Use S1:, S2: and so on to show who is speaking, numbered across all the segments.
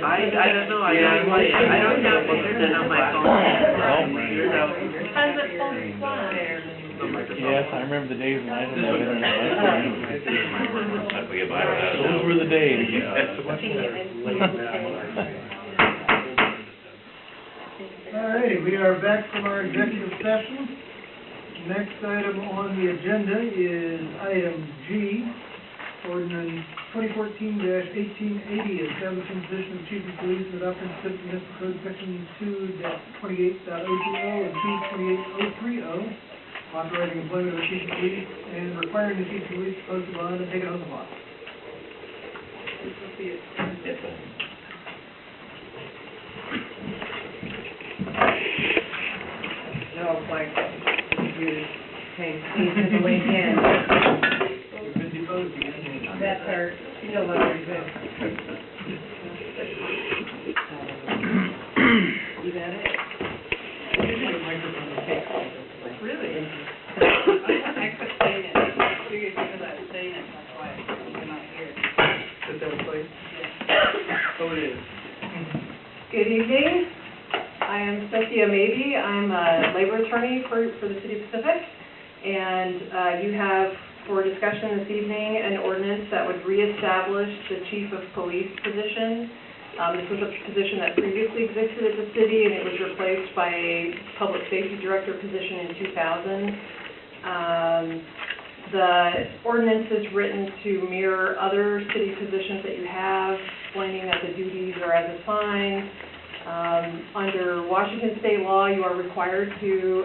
S1: I don't know, I don't have internet on my phone.
S2: How's it phone fly?
S3: Yes, I remember the days when I didn't have internet. Those were the days.
S4: All right, we are back from our executive session. Next item on the agenda is item G, Ordinance 2014-1880, establishing the position of Chief of Police and adopting specific municipal code section 2.28.020 and 2.28.030, authorizing employment of the Chief of Police and requiring the Chief of Police to post a bond and take it on the lot.
S1: No, like, you came to the link in.
S4: You're busy posting, isn't it?
S1: That's our seal letter, you got it? Really? I kept saying it, I figured because I was saying it, that's why you're not here.
S4: Sit there, please.
S1: Yeah.
S4: Oh, it is.
S2: Good evening. I am Cynthia Mabey. I'm a labor attorney for the City of Pacific. And you have for discussion this evening an ordinance that would reestablish the Chief of Police position. This was a position that previously existed at the city, and it was replaced by a Public Safety Director position in 2000. The ordinance is written to mirror other city positions that you have, explaining that the duties are as assigned. Under Washington state law, you are required to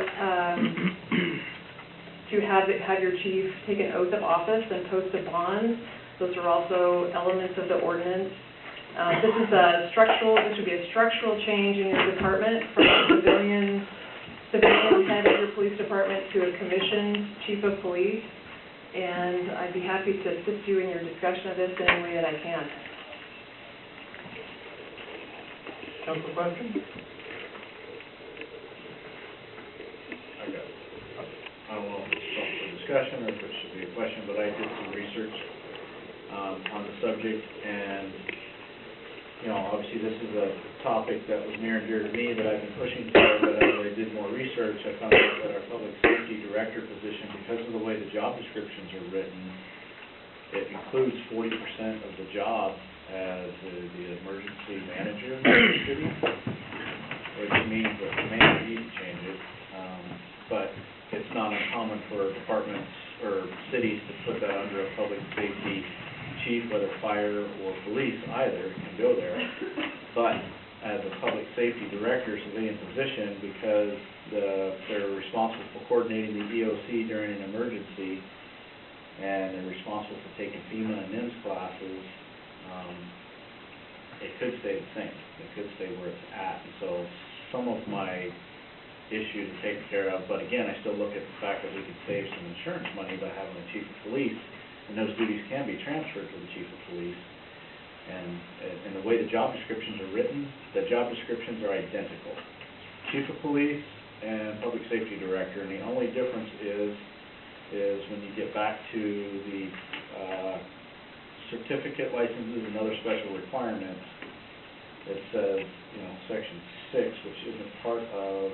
S2: have your chief take an oath of office and post a bond. Those are also elements of the ordinance. This would be a structural change in your department from a civilian head of your police department to a commissioned chief of police. And I'd be happy to assist you in your discussion of this in any way that I can.
S4: Council question?
S3: I don't know if it's up for discussion or if it should be a question, but I did some research on the subject, and obviously this is a topic that was near and dear to me that I've been pushing for, but as I did more research, I found out that our public safety director position, because of the way the job descriptions are written, it includes 40% of the job as the emergency manager in the city, which means that we may need to change it, but it's not uncommon for departments or cities to put that under a public safety chief, whether fire or police either can go there. But as a public safety director, civilian position, because they're responsible for coordinating the EOC during an emergency, and they're responsible for taking FEMA and NIMS classes, it could stay the same. It could stay where it's at. And so some of my issue to take care of, but again, I still look at the fact that we could save some insurance money by having a chief of police, and those duties can be transferred to the chief of police. And the way the job descriptions are written, the job descriptions are identical. Chief of police and public safety director, and the only difference is when you get back to the certificate licenses and other special requirements, it says, section 6, which isn't part of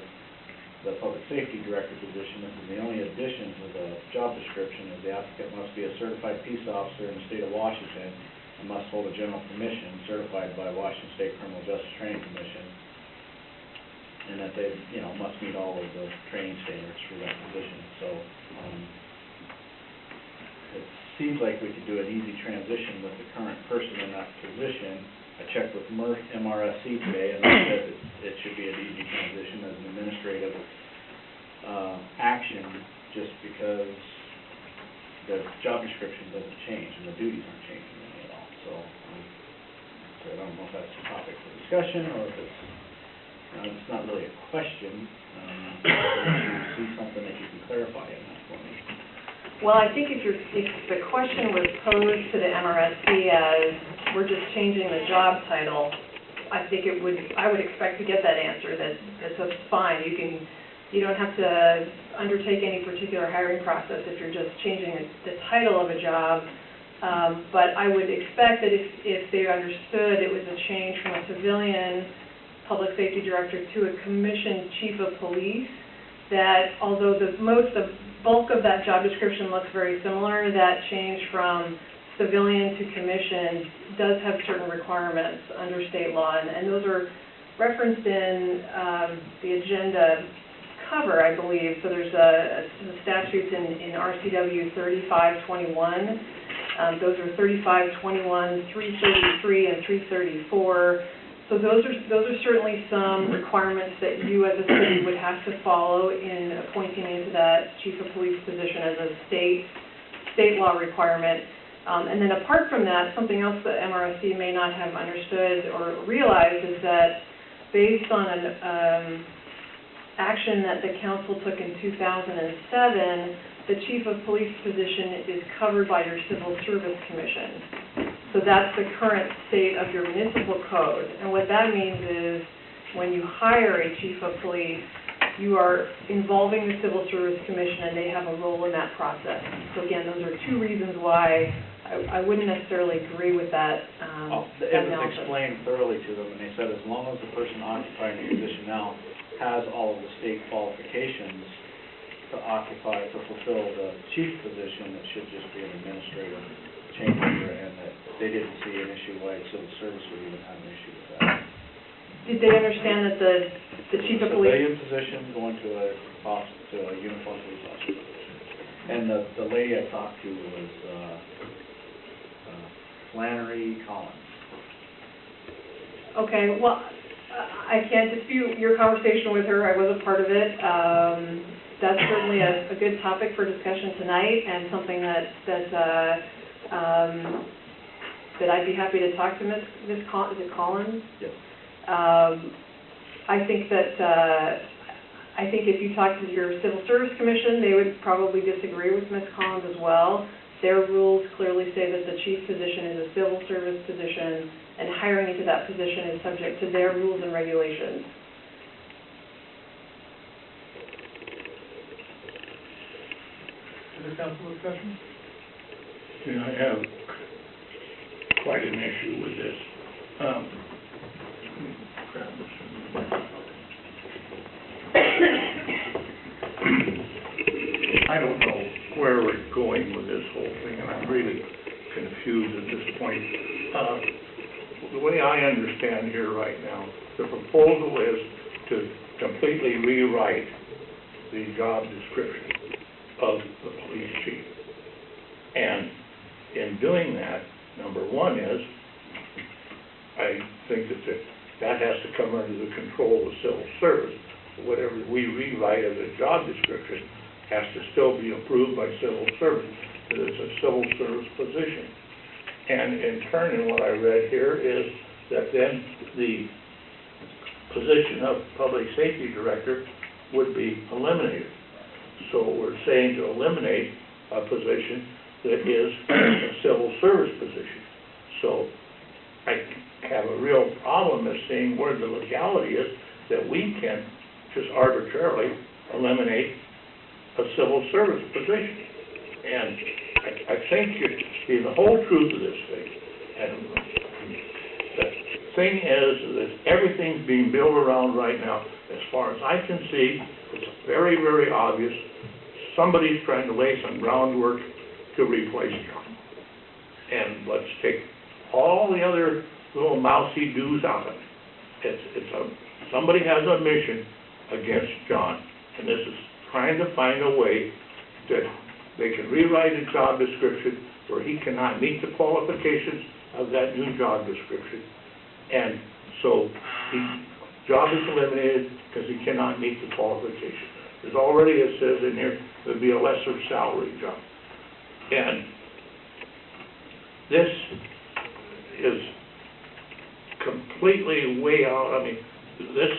S3: the public safety director position. This is the only addition to the job description, is the applicant must be a certified peace officer in the state of Washington and must hold a general commission certified by Washington State Criminal Justice Training Commission, and that they, must meet all of the training standards for that position. So it seems like we could do an easy transition with the current person in that position. I checked with MRSC today, and they said it should be an easy transition as an administrative action, just because the job description doesn't change and the duties aren't changing any at all. So I don't know if that's a topic for discussion or if it's not really a question. If you see something that you can clarify in that for me.
S2: Well, I think if the question was posed to the MRSC as we're just changing the job title, I think I would expect to get that answer that that's fine. You don't have to undertake any particular hiring process if you're just changing the title of a job. But I would expect that if they understood it was a change from a civilian public safety director to a commissioned chief of police, that although the bulk of that job description looks very similar, that change from civilian to commissioned does have certain requirements under state law, and those are referenced in the agenda cover, I believe. So there's some statutes in RCW 3521. Those are 3521, 333, and 334. So those are certainly some requirements that you as a city would have to follow in appointing into that chief of police position as a state law requirement. And then apart from that, something else that MRSC may not have understood or realized is that based on an action that the council took in 2007, the chief of police position is covered by your civil service commission. So that's the current state of your municipal code. And what that means is when you hire a chief of police, you are involving the Civil Service Commission, and they have a role in that process. So again, those are two reasons why I wouldn't necessarily agree with that
S3: It was explained thoroughly to them, and they said as long as the person occupying the position now has all of the state qualifications to fulfill the chief position, it should just be an administrative changeover, and that they didn't see an issue why civil service would even have an issue with that.
S2: Did they understand that the chief of police...
S3: Civilian position going to a uniformed police officer. And the lady I talked to was Flannery Collins.
S2: Okay, well, I can't dispute your conversation with her. I was a part of it. That's certainly a good topic for discussion tonight, and something that I'd be happy to talk to Ms. Collins?
S3: Yes.
S2: I think if you talk to your Civil Service Commission, they would probably disagree with Ms. Collins as well. Their rules clearly say that the chief position is a civil service position, and hiring into that position is subject to their rules and regulations.
S4: Other council discussion?
S5: And I have quite an issue with this. Grab this. I don't know where we're going with this whole thing, and I'm really confused at this point. The way I understand here right now, the proposal is to completely rewrite the job description of the police chief. And in doing that, number one is, I think that has to come under the control of civil service. Whatever we rewrite as a job description has to still be approved by civil service, because it's a civil service position. And in turn, in what I read here is that then the position of public safety director would be eliminated. So we're saying to eliminate a position that is a civil service position. So I have a real problem of seeing where the legality is that we can just arbitrarily eliminate a civil service position. And I think the whole truth of this thing, and the thing is that everything's being built around right now. As far as I can see, it's very, very obvious somebody's trying to lay some groundwork to replace John. And let's take all the other little mousy do's out of it. Somebody has a mission against John, and this is trying to find a way that they can rewrite a job description where he cannot meet the qualifications of that new job description. And so his job is eliminated because he cannot meet the qualifications. There's already, it says in here, there'd be a lesser salary job. And this is completely way out. I mean, this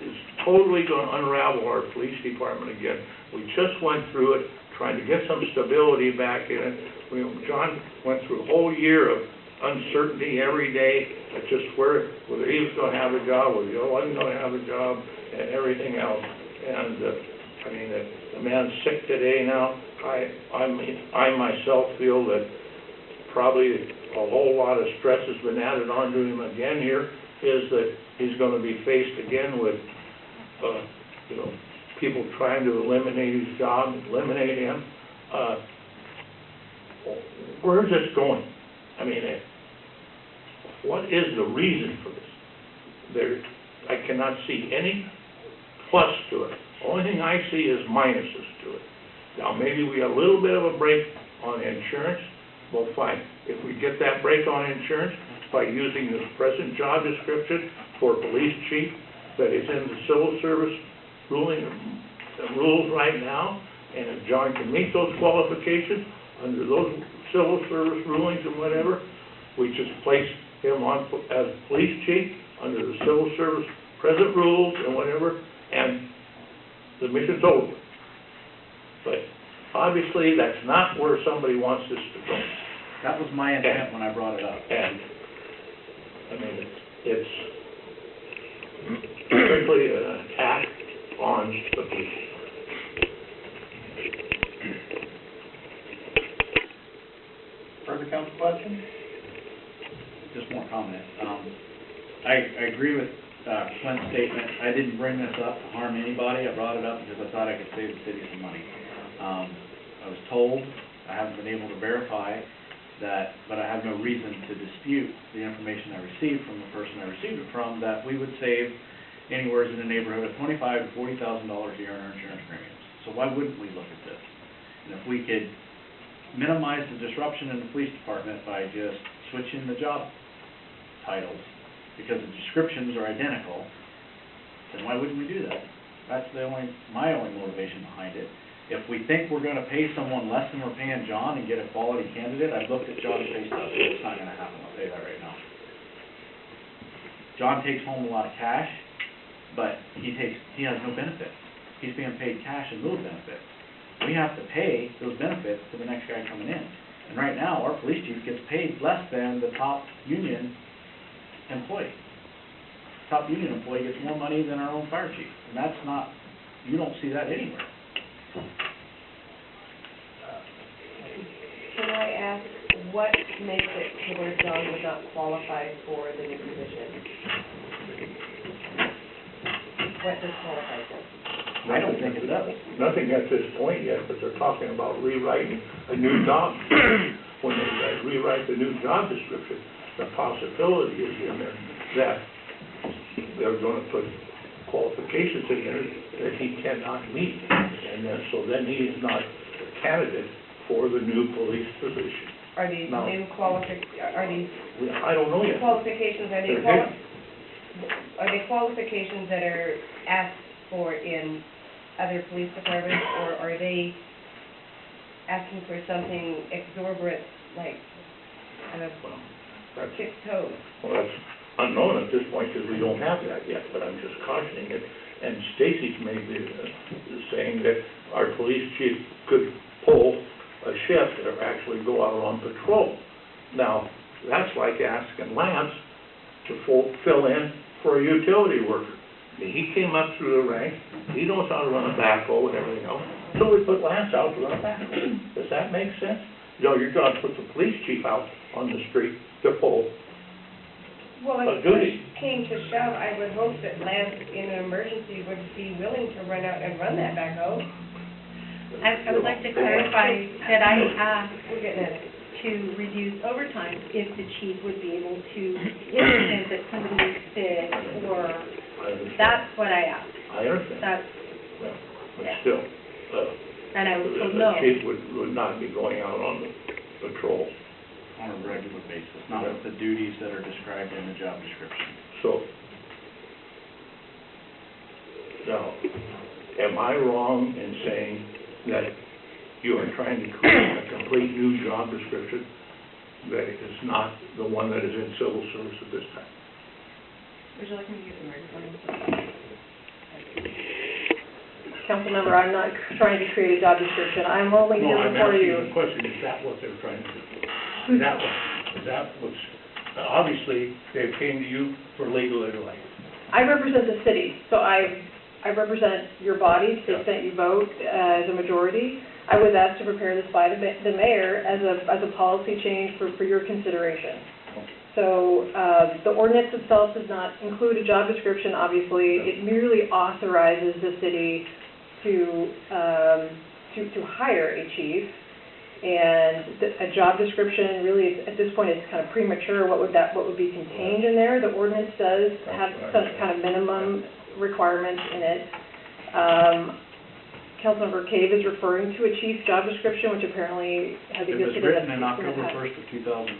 S5: is totally going to unravel our police department again. We just went through it, trying to get some stability back in it. John went through a whole year of uncertainty every day, just whether he was going to have a job, whether he wasn't going to have a job, and everything else. And I mean, the man's sick today now. I myself feel that probably a whole lot of stress has been added onto him again here, is that he's gonna be faced again with, you know, people trying to eliminate his job, eliminate him. Where's this going? I mean, what is the reason for this? I cannot see any plus to it. Only thing I see is minuses to it. Now, maybe we got a little bit of a break on insurance, well, fine. If we get that break on insurance by using this present job description for police chief that is in the civil service rules right now, and if John can meet those qualifications under those civil service rulings and whatever, we just place him on as police chief under the civil service present rules and whatever, and the mission's over. But obviously, that's not where somebody wants this to go.
S3: That was my intent when I brought it up.
S5: And, I mean, it's strictly an attack on the people.
S3: Further council question? Just one comment. I agree with Clint's statement. I didn't bring this up to harm anybody. I brought it up because I thought I could save the city some money. I was told, I haven't been able to verify that, but I have no reason to dispute the information I received from the person I received it from, that we would save anywhere in the neighborhood of $25,000 to $40,000 a year in our insurance premiums. So why wouldn't we look at this? And if we could minimize the disruption in the police department by just switching the job titles, because the descriptions are identical, then why wouldn't we do that? That's my only motivation behind it. If we think we're gonna pay someone less than we're paying John and get a quality candidate, I've looked at John's pay stub, it's not gonna happen, I'll tell you that right now. John takes home a lot of cash, but he has no benefits. He's being paid cash in lieu of benefits. We have to pay those benefits to the next guy coming in. And right now, our police chief gets paid less than the top union employee. Top union employee gets more money than our own fire chief, and that's not, you don't see that anywhere.
S2: Can I ask, what makes it to where John would not qualify for the new position? What disqualifies him?
S3: I don't think it does.
S5: Nothing at this point yet, but they're talking about rewriting a new job. When they rewrite the new job description, the possibility is in there that they're gonna put qualifications in there that he cannot meet. And then, so then he is not a candidate for the new police position.
S2: Are these
S5: No.
S2: new
S5: I don't know yet.
S2: qualifications, are they qualifications that are asked for in other police departments, or are they asking for something exorbitant, like, kind of,
S5: That's,
S2: kick toes?
S5: well, that's unknown at this point because we don't have that yet, but I'm just cautioning it. And Stacy's made saying that our police chief could pull a shift or actually go out on patrol. Now, that's like asking Lance to fill in for a utility worker. I mean, he came up through the ranks, he knows how to run a backhoe and everything else, so we put Lance out to run a backhoe. Does that make sense? You know, your job is to put the police chief out on the street to pull.
S2: Well,
S5: A
S2: if
S5: duty.
S2: push came to shove, I would hope that Lance, in an emergency, would be willing to run out and run that backhoe.
S6: I would like to clarify that I asked
S2: We're getting at it.
S6: to reduce overtime if the chief would be able to, in the event that somebody was sick, or,
S5: I understand.
S6: that's what I asked.
S5: I understand.
S6: That's,
S5: Yeah, but still,
S6: and I was told no.
S5: the chief would not be going out on the patrol.
S3: On a regular basis, not with the duties that are described in the job description.
S5: So, now, am I wrong in saying that you are trying to create a complete new job description that is not the one that is in civil service at this time?
S2: Would you like me to use the microphone? Councilmember, I'm not trying to create a job description. I'm only here
S5: I'm
S2: before
S5: asking
S2: you.
S5: the question, is that what they're trying to do? Is that what's, obviously, they came to you for legal advice.
S2: I represent the city, so I I represent your body to the extent you vote as a majority. I was asked to prepare this by the mayor as a policy change for your consideration. So the ordinance itself does not include a job description, obviously. It merely authorizes the city to hire a chief. And a job description, really, at this point, it's kind of premature. What would be contained in there? The ordinance does have some kind of minimum requirements in it. Councilmember Cave is referring to a chief's job description, which apparently has existed in the past.
S3: It was written in October 1st of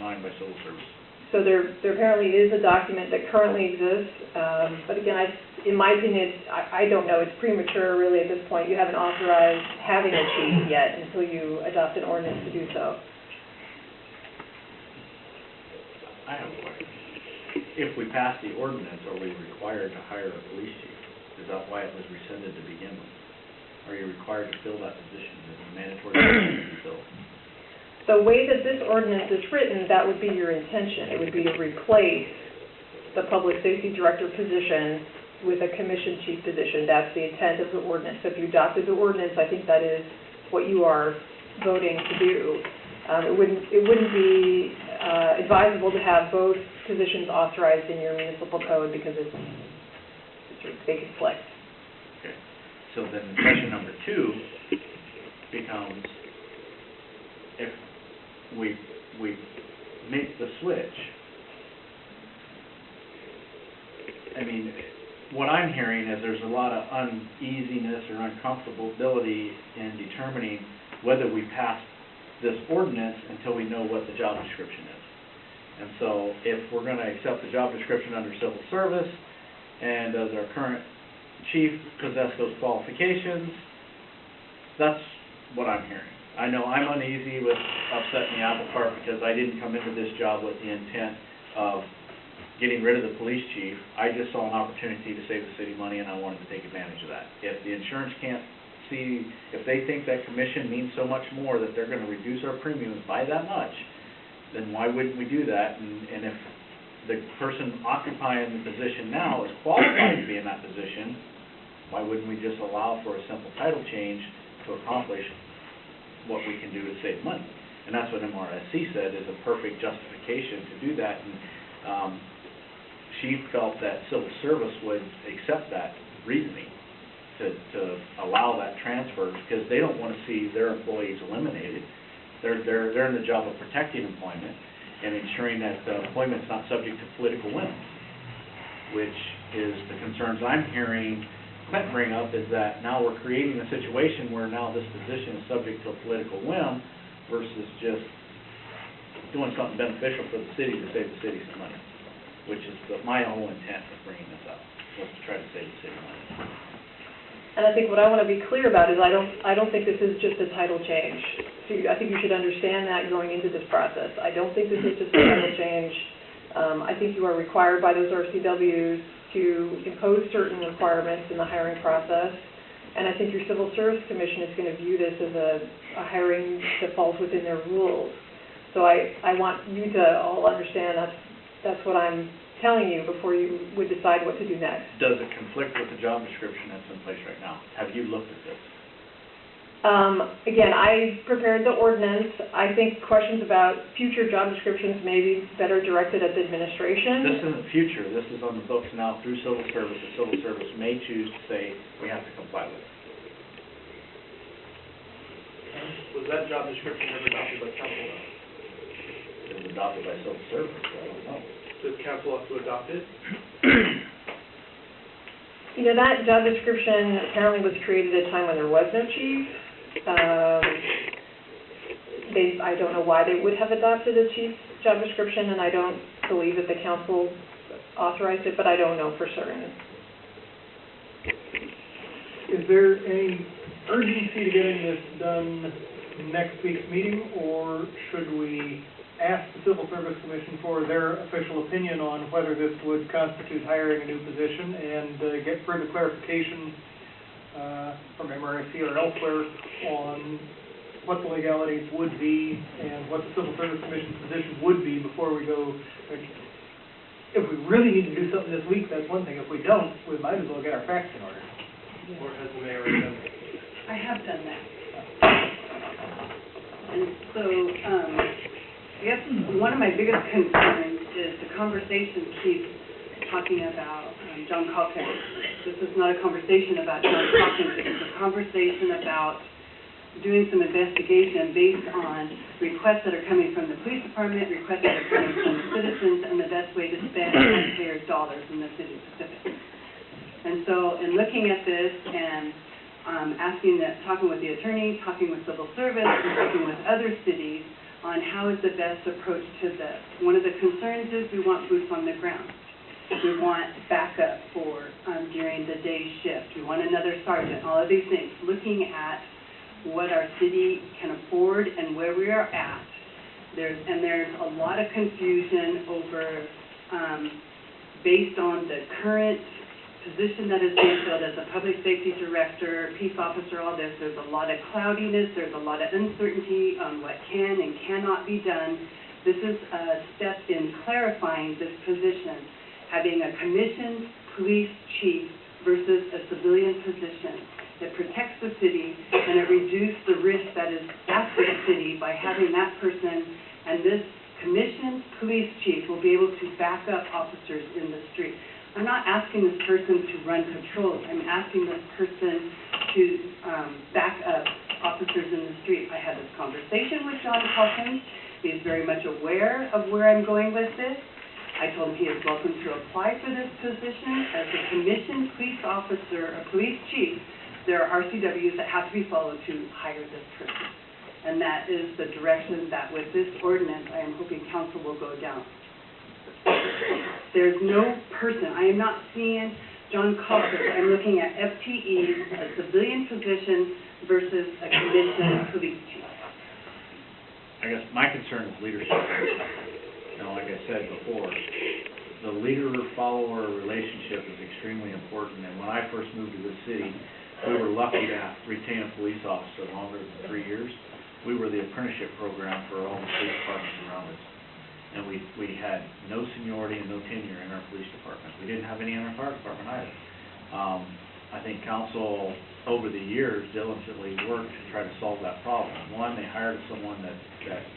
S3: 2009 by Civil Service.
S2: So there apparently is a document that currently exists, but again, in my opinion, I don't know, it's premature really at this point. You haven't authorized having a chief yet until you adopt an ordinance to do so.
S3: I have a question. If we pass the ordinance, are we required to hire a police chief? Is that why it was rescinded to begin with? Are you required to fill that position? Is it mandatory to be filled?
S2: The way that this ordinance is written, that would be your intention. It would be to replace the public safety director position with a commission chief position. That's the intent of the ordinance. So if you adopted the ordinance, I think that is what you are voting to do. It wouldn't be advisable to have both positions authorized in your municipal code because they conflict.
S3: Okay. So then question number 2 becomes, if we make the switch, I mean, what I'm hearing is there's a lot of uneasiness or uncomfortability in determining whether we pass this ordinance until we know what the job description is. And so if we're going to accept the job description under civil service, and does our current chief possess those qualifications, that's what I'm hearing. I know I'm uneasy with upsetting the apple cart because I didn't come into this job with the intent of getting rid of the police chief. I just saw an opportunity to save the city money, and I wanted to take advantage of that. If the insurance can't see, if they think that commission means so much more that they're going to reduce our premiums by that much, then why wouldn't we do that? And if the person occupying the position now is qualified to be in that position, why wouldn't we just allow for a simple title change to accomplish what we can do to save money? And that's what MRSC said is a perfect justification to do that. And she felt that civil service would accept that reasoning to allow that transfer because they don't want to see their employees eliminated. They're in the job of protecting employment and ensuring that employment's not subject to political whims, which is the concerns I'm hearing Clint bring up, is that now we're creating a situation where now this position is subject to a political whim versus just doing something beneficial for the city to save the city some money, which is my whole intent of bringing this up, was to try to save the city money.
S2: And I think what I want to be clear about is I don't think this is just a title change. So I think you should understand that going into this process. I don't think this is just a title change. I think you are required by those RCWs to impose certain requirements in the hiring process. And I think your Civil Service Commission is going to view this as a hiring that falls within their rules. So I want you to all understand that's what I'm telling you before you would decide what to do next.
S3: Does it conflict with the job description that's in place right now? Have you looked at this?
S2: Again, I prepared the ordinance. I think questions about future job descriptions may be better directed at the administration.
S3: This isn't future. This is on the books now through civil service. The civil service may choose to say we have to comply with it.
S4: Was that job description ever adopted by council?
S3: It was adopted by civil service, so I don't know.
S4: Does council have to adopt it?
S2: You know, that job description apparently was created at a time when there was no chief. I don't know why they would have adopted a chief's job description, and I don't believe that the council authorized it, but I don't know for certain.
S4: Is there any urgency to getting this done next week's meeting, or should we ask the Civil Service Commission for their official opinion on whether this would constitute hiring a new position and get further clarification from MRSC or elsewhere on what the legalities would be and what the Civil Service Commission's position would be before we go? If we really need to do something this week, that's one thing. If we don't, we might as well get our facts in order.
S7: Or has the mayor done it?
S1: I have done that. And so, I guess one of my biggest concerns is the conversation keeps talking about John Calkins. This is not a conversation about John Calkins, it's a conversation about doing some investigation based on requests that are coming from the police department, requests that are coming from the citizens, and the best way to spend taxpayers' dollars in the city of Pacific. And so, in looking at this and talking with the attorney, talking with civil service, and talking with other cities on how is the best approach to this. One of the concerns is we want boots on the ground. We want backup for during the day shift. We want another sergeant, all of these things. Looking at what our city can afford and where we are at. There's a lot of confusion over, based on the current position that is being filled as a public safety director, peace officer, all this. There's a lot of cloudiness, there's a lot of uncertainty on what can and cannot be done. This is a step in clarifying this position, having a commissioned police chief versus a civilian position. It protects the city and it reduces the risk that is after the city by having that person, and this commissioned police chief will be able to back up officers in the street. I'm not asking this person to run patrols. I'm asking this person to back up officers in the street. I had this conversation with John Calkins. He is very much aware of where I'm going with this. I told him he is welcome to apply for this position as a commissioned police officer, a police chief. There are RCWs that have to be followed to hire this person. And that is the direction that with this ordinance, I am hoping council will go down. There's no person, I am not seeing John Calkins, I'm looking at FTE, a civilian position versus a commissioned police chief.
S3: I guess my concern is leadership. You know, like I said before, the leader-follower relationship is extremely important, and when I first moved to this city, we were lucky to retain a police officer longer than 3 years. We were the apprenticeship program for all the police departments around us. And we had no seniority and no tenure in our police department. We didn't have any in our fire department either. I think council, over the years, diligently worked to try to solve that problem. One, they hired someone that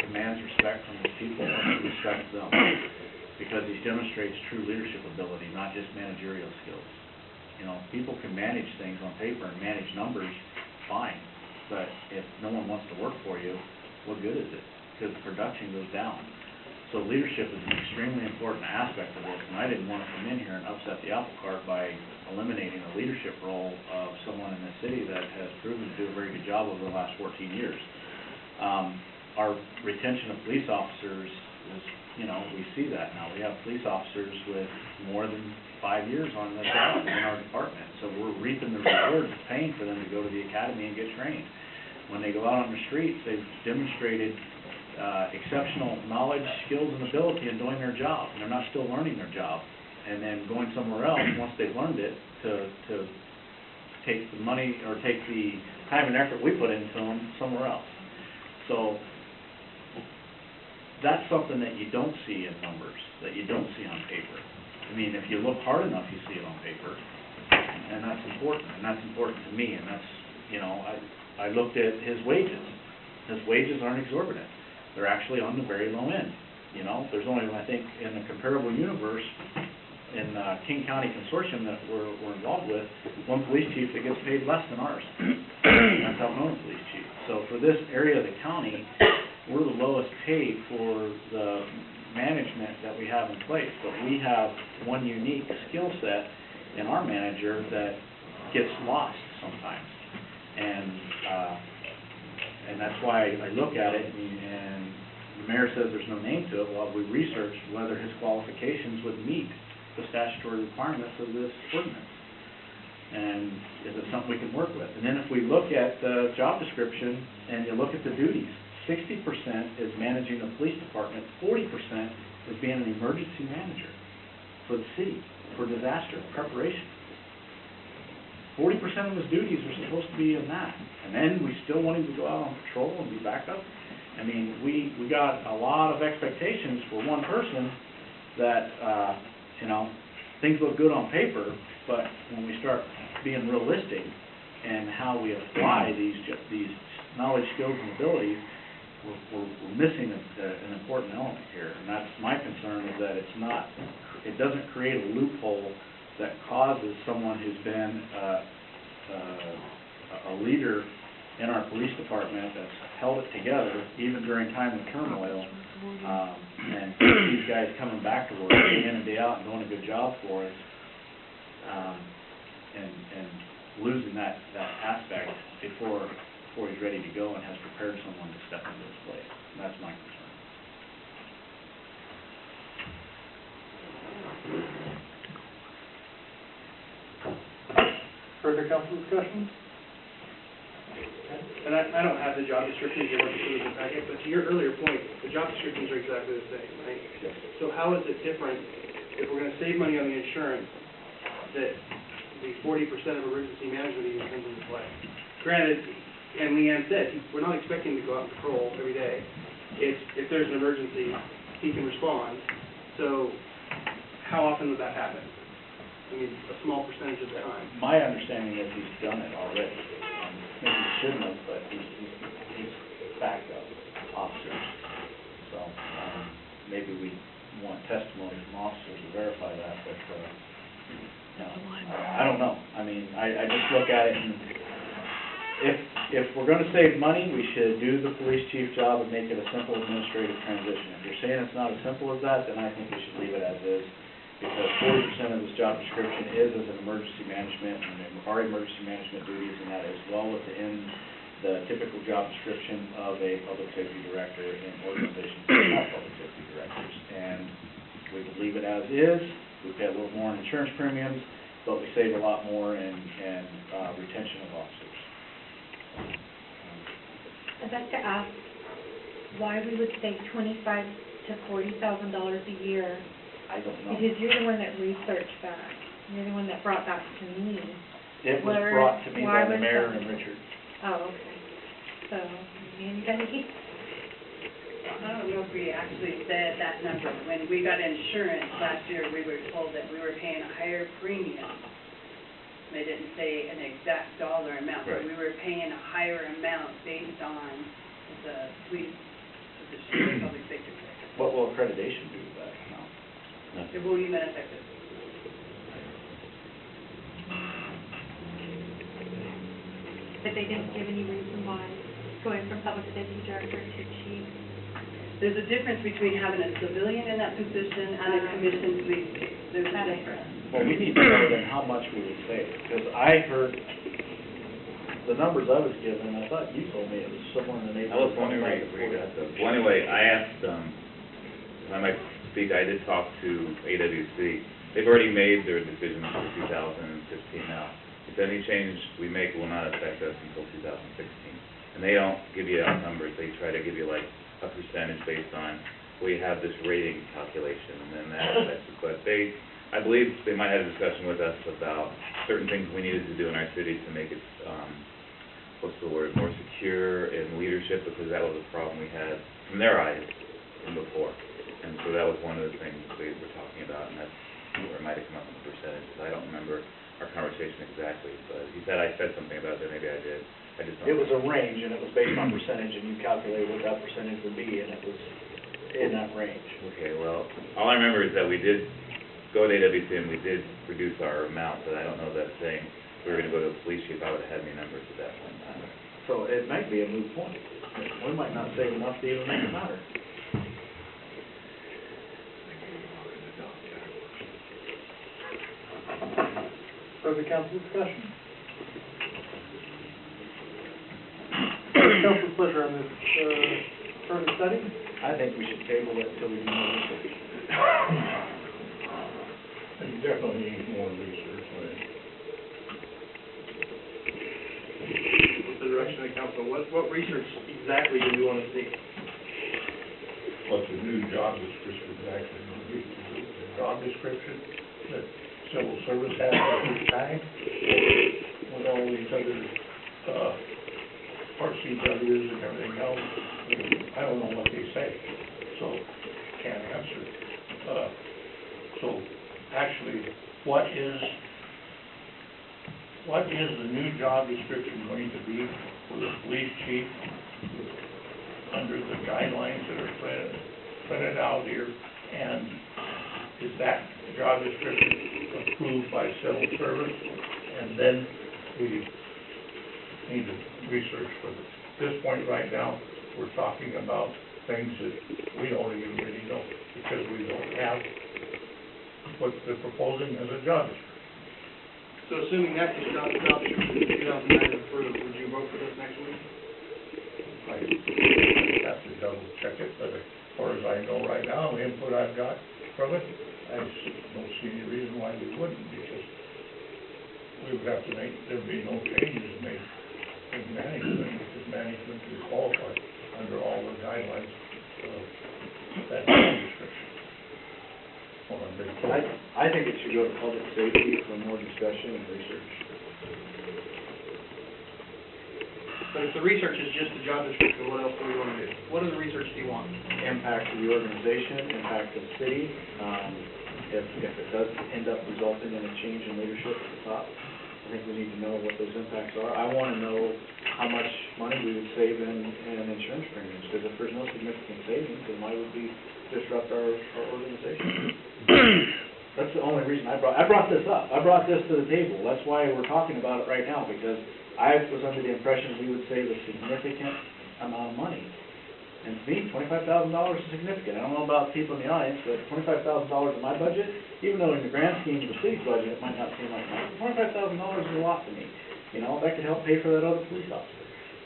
S3: commands respect from his people and respects them, because he demonstrates true leadership ability, not just managerial skills. You know, people can manage things on paper and manage numbers, fine, but if no one wants to work for you, what good is it? Because production goes down. So leadership is an extremely important aspect of this, and I didn't want to come in here and upset the apple cart by eliminating the leadership role of someone in the city that has proven to do a very good job over the last 14 years. Our retention of police officers is, you know, we see that now. We have police officers with more than 5 years on the job in our department, so we're reaping the rewards of paying for them to go to the academy and get trained. When they go out on the streets, they've demonstrated exceptional knowledge, skills, and ability in doing their job. And they're not still learning their job, and then going somewhere else once they've learned it to take the money or take the time and effort we put into them somewhere else. So that's something that you don't see in numbers, that you don't see on paper. I mean, if you look hard enough, you see it on paper, and that's important to me. And that's, you know, I looked at his wages. His wages aren't exorbitant. They're actually on the very low end. You know, there's only, I think, in the comparable universe in King County Consortium that we're involved with, one police chief that gets paid less than ours. That's Algona Police Chief. So for this area of the county, we're the lowest paid for the management that we have in place. But we have one unique skill set in our manager that gets lost sometimes. And that's why I look at it, and the mayor says there's no name to it. Well, we researched whether his qualifications would meet the statutory requirements of this ordinance. And is it something we can work with? And then if we look at the job description and you look at the duties, 60% is managing the police department, 40% is being an emergency manager for the city, for disaster preparation. 40% of his duties are supposed to be in that. And then we still want him to go out on patrol and be backup. I mean, we got a lot of expectations for one person that, you know, things look good on paper, but when we start being realistic and how we apply these knowledge, skills, and abilities, we're missing an important element here. And that's my concern, is that it doesn't create a loophole that causes someone who's been a leader in our police department that's held it together, even during time of turmoil, and these guys coming back to work day in and day out and doing a good job for us, and losing that aspect before he's ready to go and has prepared someone to step into his place. And that's my concern.
S4: Further council discussion?
S7: And I don't have the job descriptions you're working through in the packet, but to your earlier point, the job descriptions are exactly the same, right?
S3: Yes.
S7: So how is it different if we're gonna save money on the insurance, that the 40% of emergency management even comes into play? Granted, and Leanne said, we're not expecting to go out and patrol every day. If there's an emergency, he can respond. So how often would that happen? I mean, a small percentage of the time.
S3: My understanding is he's done it already. Maybe he shouldn't have, but he's backed up officers. So maybe we want testimony from officers to verify that, but I don't know. I mean, I just look at it, and if we're going to save money, we should do the police chief job and make it a simple administrative transition. If you're saying it's not as simple as that, then I think we should leave it as is, because 40% of this job description is as an emergency management, and our emergency management duties, and that is well within the typical job description of a public safety director in organizations that have public safety directors. And we could leave it as is. We pay a little more in insurance premiums, but we save a lot more in retention of officers.
S6: I'd like to ask why we would save $25,000 to $40,000 a year.
S3: I don't know.
S6: Because you're the one that researched that. You're the one that brought that to me.
S3: It was brought to me by the mayor and Richard.
S6: Oh, okay. So, anybody?
S1: I don't know if we actually said that number. When we got insurance last year, we were told that we were paying a higher premium. They didn't say an exact dollar amount, but we were paying a higher amount based on the police position, public safety director.
S3: What will accreditation do with that? No.
S1: It won't even affect us.
S6: But they didn't give any reason why going from public safety director to chief.
S1: There's a difference between having a civilian in that position and a commissioned police chief. There's a difference.
S3: Well, we need to know then how much we would save, because I heard the numbers I was given, I thought you told me it was somewhere in the
S8: I
S3: neighborhood.
S8: was wondering where you got those. Well, anyway, I asked, if I might speak, I did talk to AWC. They've already made their decision for 2015 now. If any change we make will not affect us until 2016. And they don't give you out numbers, they try to give you like a percentage based on, well, you have this rating calculation, and then that affects it. But I believe they might have a discussion with us about certain things we needed to do in our city to make it, more secure in leadership, because that was a problem we had from their eyes from before. And so that was one of the things we were talking about, and that's where it might have come up in the percentages. I don't remember our conversation exactly, but he said I said something about that, maybe I did. I just don't
S3: It was a range, and it was based on percentage, and you calculated what that percentage would be, and it was in that range.
S8: Okay, well, all I remember is that we did go to AWC and we did reduce our amount, but I don't know that saying we were going to go to the police chief, I would have had any numbers at that point in time.
S3: So it might be a moot point. We might not save enough to even make it matter.
S4: Further council discussion? Council's pleasure on this, further study?
S3: I think we should table it until we do more research.
S5: And you definitely need more research, right?
S7: With the direction of the council, what research exactly do we want to see?
S5: What's the new job description exactly? Job description that civil service has at this time, with all these other, RCWs and everything else. I don't know what they say, so can't answer. So actually, what is the new job description going to be for the police chief under the guidelines that are printed out here? And is that job description approved by civil service? And then we need to research for this point right now. We're talking about things that we don't even really know because we don't have what they're proposing as a job description.
S7: So assuming that is job description in 2009 approved, would you vote for this next week?
S5: I have to double check it, but as far as I know right now, the input I've got from it, I don't see any reason why we wouldn't, because we would have to there'd be no changes made in management, because management is qualified under all the guidelines of that job description.
S3: I think it should go to public safety for more discussion and research.
S7: But if the research is just the job description, what else do we want to do? What other research do you want?
S3: Impact to the organization, impact to the city, if it does end up resulting in a change in leadership at the top, I think we need to know what those impacts are. I want to know how much money we would save in insurance premiums, because if there's no significant savings, then why would we disrupt our organization? That's the only reason I brought this up. I brought this to the table. That's why we're talking about it right now, because I was under the impression we would save a significant amount of money. And to me, $25,000 is significant. I don't know about people in the audience, but $25,000 in my budget, even though in the grand scheme of the city's budget, it might not seem like much, $25,000 is a lot to me. You know, that could help pay for that other police officer.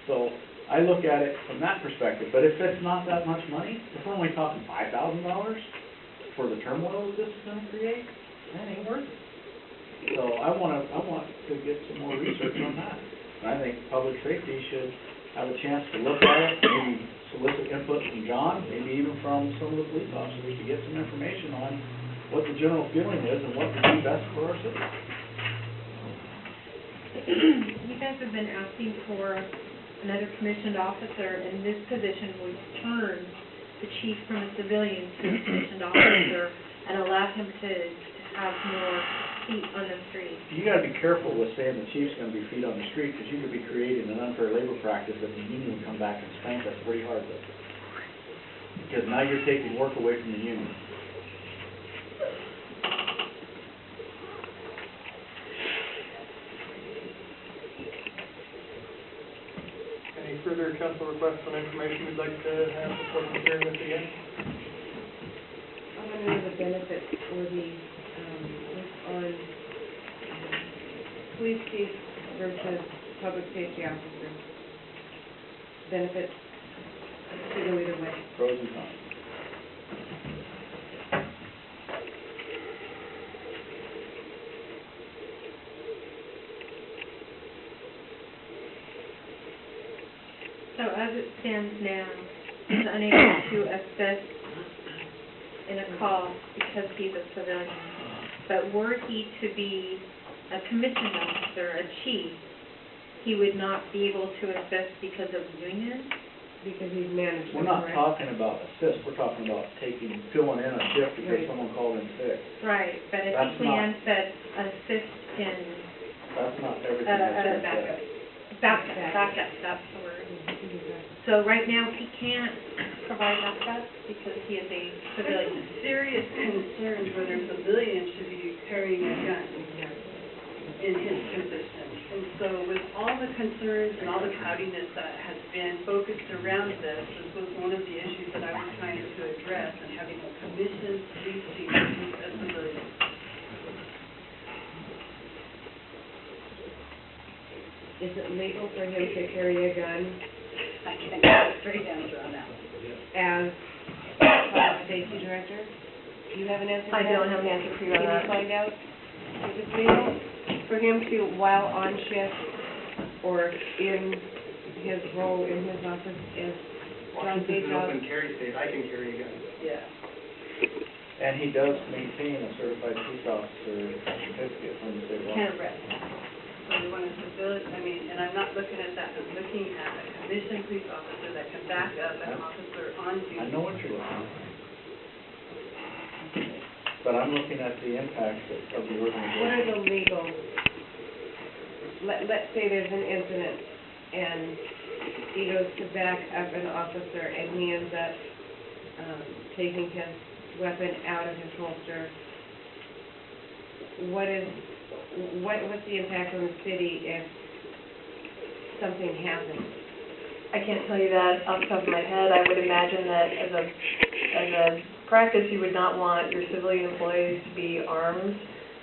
S3: So I look at it from that perspective. But if it's not that much money, if we're only talking $5,000 for the turmoil that this is going to create, that ain't worth it. So I want to get some more research on that. And I think public safety should have a chance to look at it, maybe solicit input from John, maybe even from some of the police officers to get some information on what the general feeling is and what would be best for our city.
S6: You guys have been asking for another commissioned officer, and this position would turn the chief from a civilian to a commissioned officer and allow him to have more feet on the street.
S3: You gotta be careful with saying the chief's gonna be feet on the street, because you could be creating an unfair labor practice that the union would come back and spank us pretty hard with. Because now you're taking work away from the union.
S4: Any further council requests on information we'd like to have before considering this again?
S2: I want to know the benefits for the, on police chief versus public safety officer. Benefits to go either way.
S3: Pros and cons.
S6: So as it stands now, he's unable to assist in a call because he's a civilian. But were he to be a commissioned officer, a chief, he would not be able to assist because of union?
S2: Because he's managed.
S3: We're not talking about assist, we're talking about filling in a shift because someone called in sick.
S6: Right, but if
S3: That's
S6: he can said assist in
S3: That's not everything that's
S6: backup.
S3: said.
S6: Backup, that's the word. So right now, he can't provide backup because he is a civilian.
S1: Serious concerns whether civilians should be carrying a gun in his position. And so with all the concerns and all the cloudiness that has been focused around this was one of the issues that I was trying to address, and having a commissioned police chief who's a civilian.
S2: Is it legal for him to carry a gun
S1: I can't get a straight answer on that.
S2: as public safety director? Do you have an answer?
S6: I don't have an answer for you on that.
S2: Can you find out if it's legal for him to, while on shift or in his role in his office, is
S7: Washington's an open carry state, I can carry a gun.
S1: Yeah.
S3: And he does maintain a certified police officer certificate from the state of Washington.
S1: So we want a civilian, and I'm not looking at that, I'm looking at a commissioned police officer that can back up an officer on duty.
S3: I know what you're looking at. But I'm looking at the impact of the
S6: What
S3: organization.
S6: are the legal, let's say there's an incident, and he goes to back up an officer, and he ends up, taking his weapon out of his holster. What's the impact on the city if something happens?
S2: I can't tell you that off the top of my head. I would imagine that as a practice, you would not want your civilian employees to be armed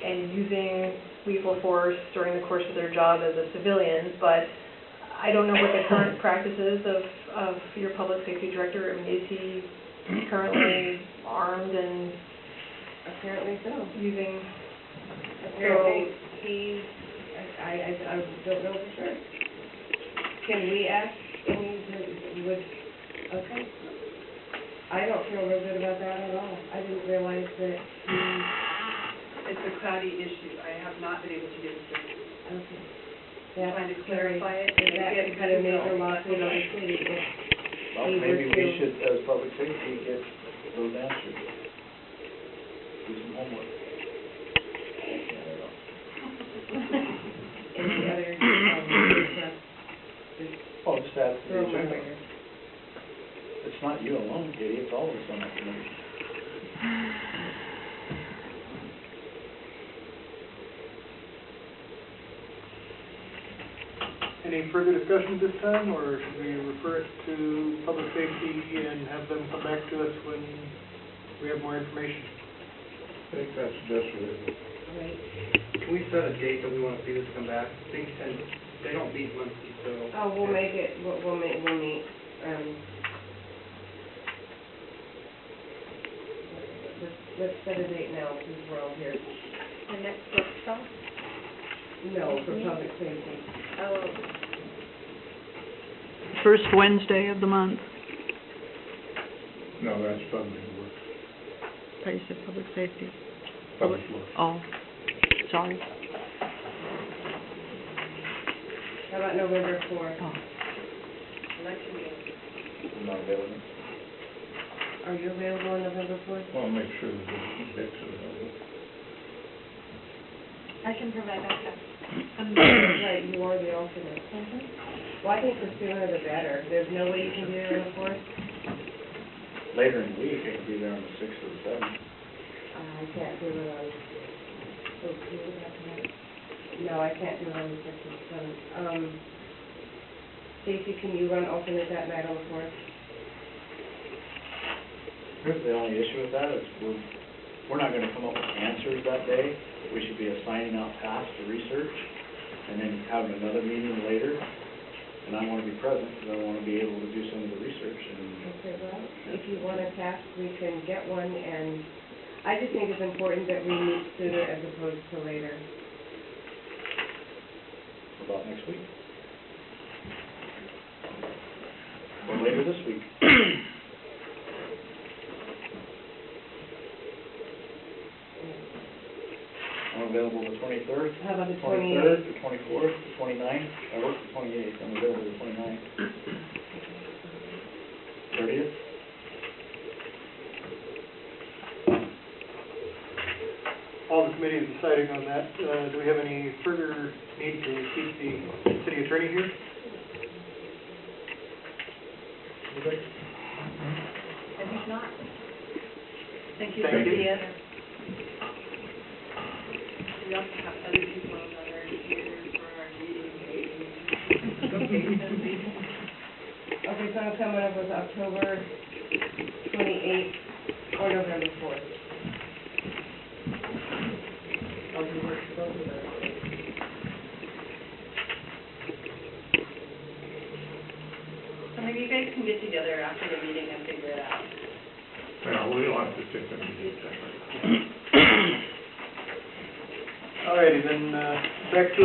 S2: and using lethal force during the course of their job as a civilian, but I don't know what the current practice is of your public safety director. I mean, is he currently armed and
S6: Apparently so.
S2: using?
S6: Apparently, I don't know for sure. Can we ask any, okay. I don't feel real good about that at all. I didn't realize that
S1: It's a cloudy issue. I have not been able to get a certificate.
S6: okay.
S1: I'm trying to clarify it.
S6: Is that
S1: Again,
S6: kind of
S1: because
S6: major lawsuit on the city if
S3: Well,
S6: we
S3: maybe
S6: were
S3: we
S6: to-
S3: should, as public safety, get those answers. Do some homework.
S6: any other,
S3: Oh, just add to the
S6: throw my
S3: agenda.
S6: way.
S3: It's not you alone, Katie, it's all of us on that committee.
S4: Any further discussion at this time, or should we refer it to public safety and have them come back to us when we have more information?
S5: I think that's best way.
S6: Right.
S7: Can we set a date that we want to see this come back? Things tend, they don't meet monthly, so.
S6: Oh, we'll make it, we'll meet, let's set a date now, since we're all here.
S9: The next workshop?
S6: No, for public safety.
S9: Oh,
S10: First Wednesday of the month.
S5: No, that's public works.
S10: I thought you said public safety.
S5: Public works.
S10: Oh, sorry.
S6: How about November 4th?
S10: Oh.
S1: Election day.
S3: I'm not available.
S6: Are you available on November 4th?
S5: Well, make sure that the decks are available.
S9: I can provide backup.
S6: Right, you are the alternate. Well, I think the sooner the better. There's no way you can do it on the 4th?
S3: Later in the week, I could be there on the 6th or the 7th.
S6: I can't do it on, no, I can't do it on the 6th or 7th. Stacy, can you run alternate that night on the 4th?
S3: Here's the only issue with that, is we're not gonna come up with answers that day. We should be assigning out tasks to research, and then having another meeting later. And I wanna be present, because I wanna be able to do some of the research and.
S6: Okay, well, if you want a task, we can get one, and I just think it's important that we meet sooner as opposed to later.
S3: About next week. Or later this week. I'm available the 23rd.
S6: How about the
S3: 23rd, the 24th, the 29th. I work the 28th, I'm available the 29th. 30th.
S4: All the committee is deciding on that. Do we have any further need to keep the city attorney here? Anybody?
S1: I think not. Thank you,
S4: Thank you.
S1: Sophia. We also have other people that are here for our meeting.
S6: Okay, so I'm coming up with October 28th or November 4th. I'll do work for both of those.
S1: So maybe you guys can get together after the meeting and figure it out.
S5: Yeah, we don't have to take them to get that.
S4: All righty, then, back to